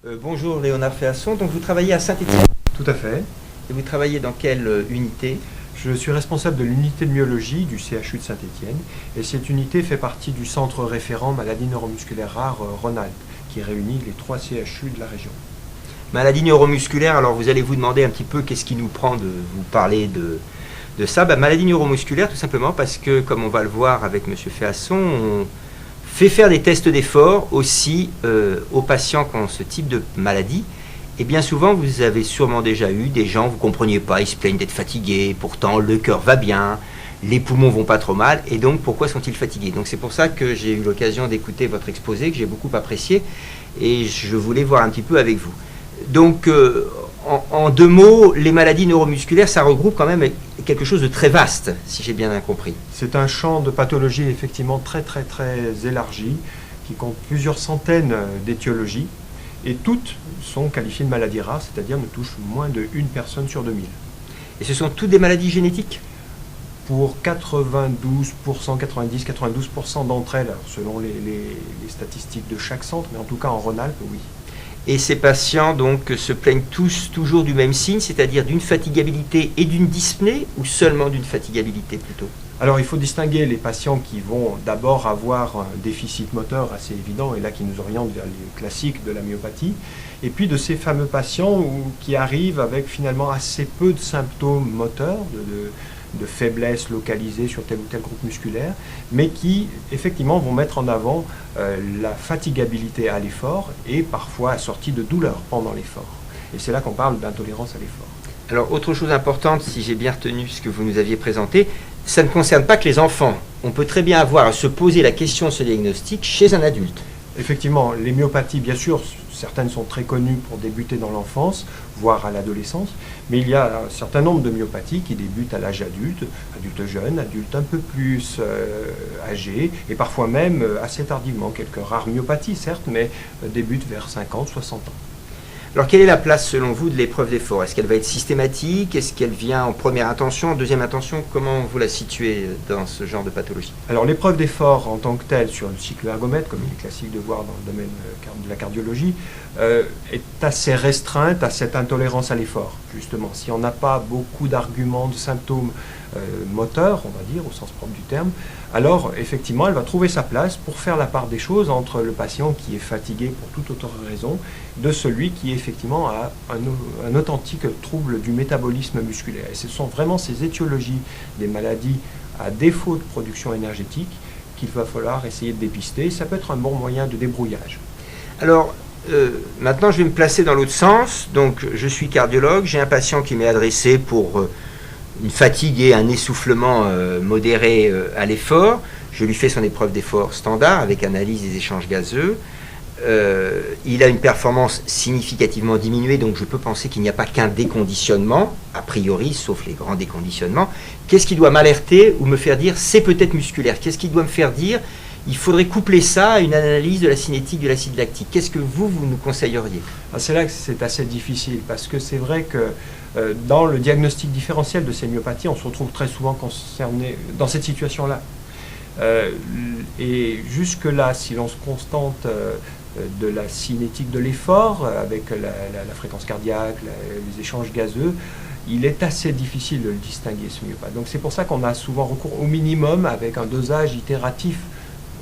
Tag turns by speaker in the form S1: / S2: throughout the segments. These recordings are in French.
S1: Bonjour Léonard Féasson, donc vous travaillez à Saint-Étienne.
S2: Tout à fait.
S1: Et vous travaillez dans quelle unité?
S2: Je suis responsable de l'unité de myologie du CHU de Saint-Étienne et cette unité fait partie du centre référent maladies neuromusculaires rares Rhône-Alpes qui réunit les 3 CHU de la région.
S1: Maladie neuromusculaire, alors vous allez vous demander un petit peu qu'est-ce qui nous prend de vous parler de ça. Maladie neuromusculaire tout simplement parce que, comme on va le voir avec M. Féasson, on fait faire des tests d'effort aussi aux patients qui ont ce type de maladie. Et bien souvent, vous avez sûrement déjà eu des gens, vous ne compreniez pas, ils se plaignent d'être fatigués, pourtant le cœur va bien, les poumons vont pas trop mal, et donc pourquoi sont-ils fatigués? Donc c'est pour ça que j'ai eu l'occasion d'écouter votre exposé, que j'ai beaucoup apprécié, et je voulais voir un petit peu avec vous. Donc, en 2 mots, les maladies neuromusculaires, ça regroupe quand même quelque chose de très vaste, si j'ai bien compris.
S2: C'est un champ de pathologie effectivement très élargi, qui compte plusieurs centaines d'étiologies, et toutes sont qualifiées de maladies rares, c'est-à-dire ne touchent moins de 1 personne sur 2000.
S1: Et ce sont toutes des maladies génétiques?
S2: Pour 92%, 90-92% d'entre elles, selon les statistiques de chaque centre, mais en tout cas en Rhône-Alpes, oui.
S1: Et ces patients donc se plaignent tous toujours du même signe, c'est-à-dire d'une fatigabilité et d'une dyspnée, ou seulement d'une fatigabilité plutôt?
S2: Alors il faut distinguer les patients qui vont d'abord avoir un déficit moteur assez évident, et là qui nous oriente vers les classiques de la myopathie, et puis de ces fameux patients qui arrivent avec finalement assez peu de symptômes moteurs, de faiblesse localisée sur tel ou tel groupe musculaire, mais qui effectivement vont mettre en avant la fatigabilité à l'effort et parfois assortie de douleurs pendant l'effort. Et c'est là qu'on parle d'intolérance à l'effort.
S1: Alors, autre chose importante, si j'ai bien retenu ce que vous nous aviez présenté, ça ne concerne pas que les enfants. On peut très bien avoir à se poser la question de ce diagnostic chez un adulte.
S2: Effectivement, les myopathies, bien sûr, certaines sont très connues pour débuter dans l'enfance, voire à l'adolescence, mais il y a un certain nombre de myopathies qui débutent à l'âge adulte, adulte jeune, adulte un peu plus âgé, et parfois même assez tardivement. Quelques rares myopathies, certes, mais débutent vers 50, 60 ans.
S1: Alors, quelle est la place, selon vous, de l'épreuve d'effort? Est-ce qu'elle va être systématique? Est-ce qu'elle vient en première intention, en deuxième intention? Comment vous la situez dans ce genre de pathologie?
S2: Alors, l'épreuve d'effort en tant que telle, sur le cycle ergomètre, comme il est classique de voir dans le domaine de la cardiologie, est assez restreinte à cette intolérance à l'effort, justement. Si on n'a pas beaucoup d'arguments, de symptômes moteurs, on va dire, au sens propre du terme, alors effectivement, elle va trouver sa place pour faire la part des choses entre le patient qui est fatigué pour toute autre raison, de celui qui effectivement a un authentique trouble du métabolisme musculaire. Et ce sont vraiment ces étiologies des maladies à défaut de production énergétique qu'il va falloir essayer de dépister. Ça peut être un bon moyen de débrouillage.
S1: Alors, maintenant, je vais me placer dans l'autre sens. Donc, je suis cardiologue, j'ai un patient qui m'est adressé pour une fatigue et un essoufflement modéré à l'effort. Je lui fais son épreuve d'effort standard avec analyse des échanges gazeux. Il a une performance significativement diminuée, donc je peux penser qu'il n'y a pas qu'un déconditionnement, a priori, sauf les grands déconditionnements. Qu'est-ce qui doit m'alerter ou me faire dire c'est peut-être musculaire? Qu'est-ce qui doit me faire dire il faudrait coupler ça à une analyse de la cinétique de l'acide lactique? Qu'est-ce que vous nous conseilleriez?
S2: C'est là que c'est assez difficile, parce que c'est vrai que dans le diagnostic différentiel de ces myopathies, on se retrouve très souvent concerné dans cette situation-là. Et jusque-là, si l'on se contente de la cinétique de l'effort, avec la fréquence cardiaque, les échanges gazeux, il est assez difficile de le distinguer, ce myopathe. Donc c'est pour ça qu'on a souvent recours au minimum avec un dosage itératif,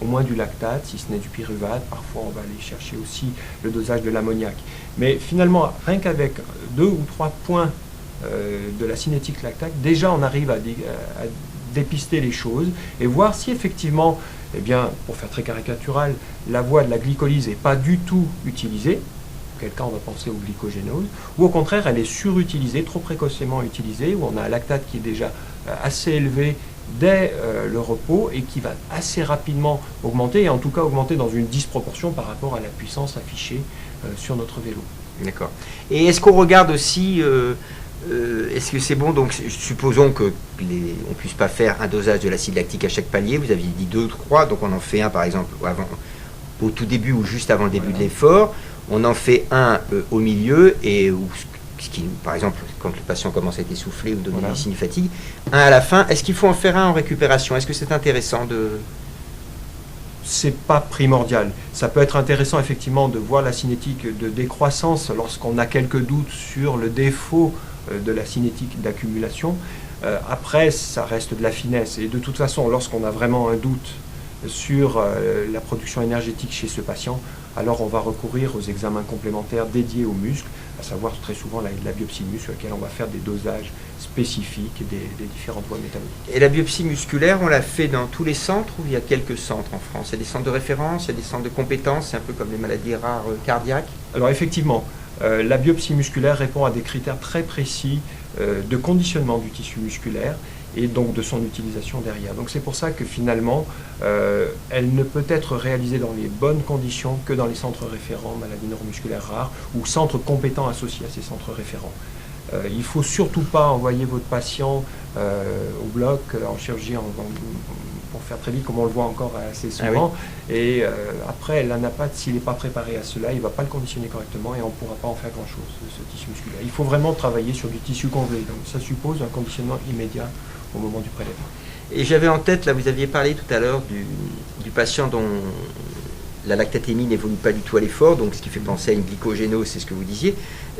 S2: au moins du lactate, si ce n'est du pyruvate. Parfois on va aller chercher aussi le dosage de l'ammoniac. Mais finalement, rien qu'avec 2 ou 3 points de la cinétique lactate, déjà on arrive à dépister les choses et voir si effectivement, eh bien, pour faire très caricatural, la voie de la glycolyse n'est pas du tout utilisée, auquel cas on va penser aux glycogénoses, ou au contraire elle est surutilisée, trop précocement utilisée, où on a un lactate qui est déjà assez élevé dès le repos et qui va assez rapidement augmenter, et en tout cas augmenter dans une disproportion par rapport à la puissance affichée sur notre vélo.
S1: D'accord. Et est-ce qu'on regarde aussi, est-ce que c'est bon, donc supposons qu'on ne puisse pas faire un dosage de l'acide lactique à chaque palier, vous aviez dit 2 ou 3, donc on en fait un par exemple au tout début ou juste avant le début de l'effort, on en fait un au milieu, et par exemple, quand le patient commence à être essoufflé ou donner des signes de fatigue, un à la fin. Est-ce qu'il faut en faire un en récupération? Est-ce que c'est intéressant de...
S2: c'est pas primordial. Ça peut être intéressant effectivement de voir la cinétique de décroissance lorsqu'on a quelques doutes sur le défaut de la cinétique d'accumulation. Après, ça reste de la finesse. Et de toute façon, lorsqu'on a vraiment un doute sur la production énergétique chez ce patient, alors on va recourir aux examens complémentaires dédiés aux muscles, à savoir très souvent la biopsie de muscle sur laquelle on va faire des dosages spécifiques des différentes voies métaboliques.
S1: Et la biopsie musculaire, on l'a fait dans tous les centres ou il y a quelques centres en France? Il y a des centres de référence, il y a des centres de compétences, c'est un peu comme les maladies rares cardiaques?
S2: Alors effectivement, la biopsie musculaire répond à des critères très précis de conditionnement du tissu musculaire et donc de son utilisation derrière. Donc c'est pour ça que finalement, elle ne peut être réalisée dans les bonnes conditions que dans les centres référents maladies neuromusculaires rares ou centres compétents associés à ces centres référents. Il ne faut surtout pas envoyer votre patient au bloc en chirurgie pour faire très vite, comme on le voit encore assez souvent.
S1: Ah oui.
S2: Et après, l'anapathe, s'il n'est pas préparé à cela, il ne va pas le conditionner correctement et on ne pourra pas en faire grand-chose de ce tissu musculaire. Il faut vraiment travailler sur du tissu congelé. Donc ça suppose un conditionnement immédiat au moment du prélèvement.
S1: Et j'avais en tête, là vous aviez parlé tout à l'heure du patient dont la lactatémie n'évolue pas du tout à l'effort, donc ce qui fait penser à une glycogénose, c'est ce que vous disiez.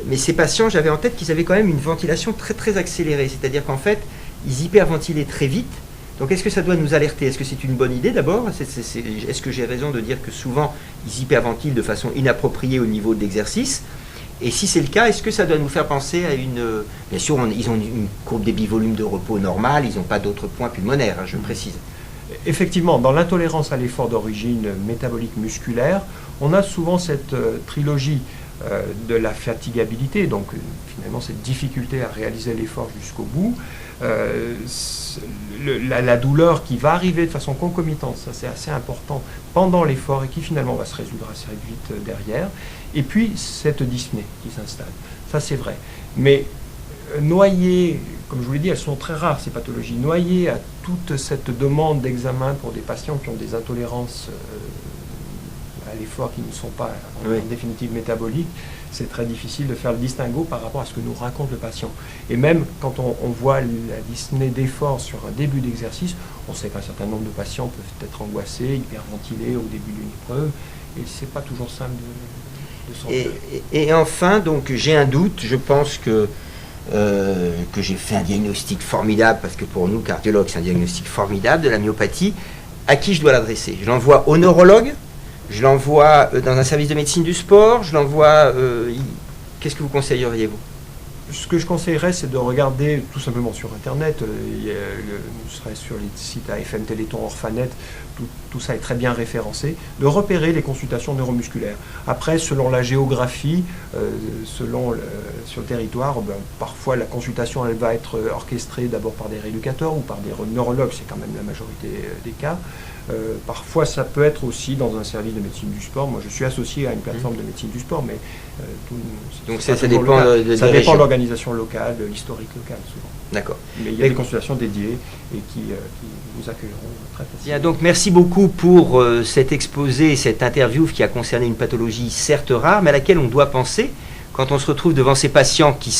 S1: Mais ces patients, j'avais en tête qu'ils avaient quand même une ventilation très très accélérée, c'est-à-dire qu'en fait, ils hyperventilaient très vite. Donc est-ce que ça doit nous alerter? Est-ce que c'est une bonne idée d'abord? Est-ce que j'ai raison de dire que souvent, ils hyperventilent de façon inappropriée au niveau de l'exercice? Et si c'est le cas, est-ce que ça doit nous faire penser à une... Bien sûr, ils ont une courbe des bivolumes de repos normale, ils n'ont pas d'autres points pulmonaires, je précise.
S2: Effectivement, dans l'intolérance à l'effort d'origine métabolique musculaire, on a souvent cette trilogie de la fatigabilité, donc finalement cette difficulté à réaliser l'effort jusqu'au bout, la douleur qui va arriver de façon concomitante, ça c'est assez important, pendant l'effort et qui finalement va se résoudre assez vite derrière, et puis cette dyspnée qui s'installe, ça c'est vrai. Mais noyées, comme je vous l'ai dit, elles sont très rares ces pathologies, noyées à toute cette demande d'examen pour des patients qui ont des intolérances à l'effort qui ne sont pas en définitive métaboliques, c'est très difficile de faire le distinguo par rapport à ce que nous raconte le patient. Et même quand on voit la dyspnée d'effort sur un début d'exercice, on sait qu'un certain nombre de patients peuvent être angoissés, hyperventilés au début d'une épreuve, et c'est pas toujours simple de s'en faire.
S1: Et enfin, donc j'ai un doute, je pense que j'ai fait un diagnostic formidable, parce que pour nous, cardiologues, c'est un diagnostic formidable de la myopathie. À qui je dois l'adresser? Je l'envoie au neurologue? Je l'envoie dans un service de médecine du sport? Je l'envoie... Qu'est-ce que vous conseilleriez, vous?
S2: Ce que je conseillerais, c'est de regarder tout simplement sur Internet, ce serait sur les sites AFM, Téléthon, Orphanet, tout ça est très bien référencé, de repérer les consultations neuromusculaires. Après, selon la géographie, sur le territoire, parfois la consultation elle va être orchestrée d'abord par des rééducateurs ou par des neurologues, c'est quand même la majorité des cas. Parfois, ça peut être aussi dans un service de médecine du sport. Moi, je suis associé à une plateforme de médecine du sport, mais
S1: donc ça dépend
S2: ça dépend de l'organisation locale, de l'historique local, souvent.
S1: D'accord.
S2: Mais il y a des consultations dédiées et qui vous accueilleront très facilement.
S1: Bien, donc merci beaucoup pour cet exposé, cette interview qui a concerné une pathologie certes rare, mais à laquelle on doit penser quand on se retrouve devant ces patients qui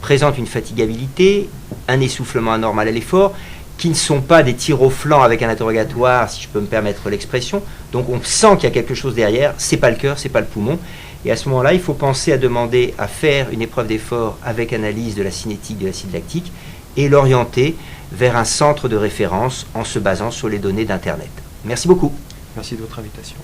S1: présentent une fatigabilité, un essoufflement anormal à l'effort, qui ne sont pas des tirs au flanc avec un interrogatoire, si je peux me permettre l'expression. Donc on sent qu'il y a quelque chose derrière, c'est pas le cœur, c'est pas le poumon. Et à ce moment-là, il faut penser à demander à faire une épreuve d'effort avec analyse de la cinétique de l'acide lactique et l'orienter vers un centre de référence en se basant sur les données d'Internet. Merci beaucoup.
S2: Merci de votre invitation.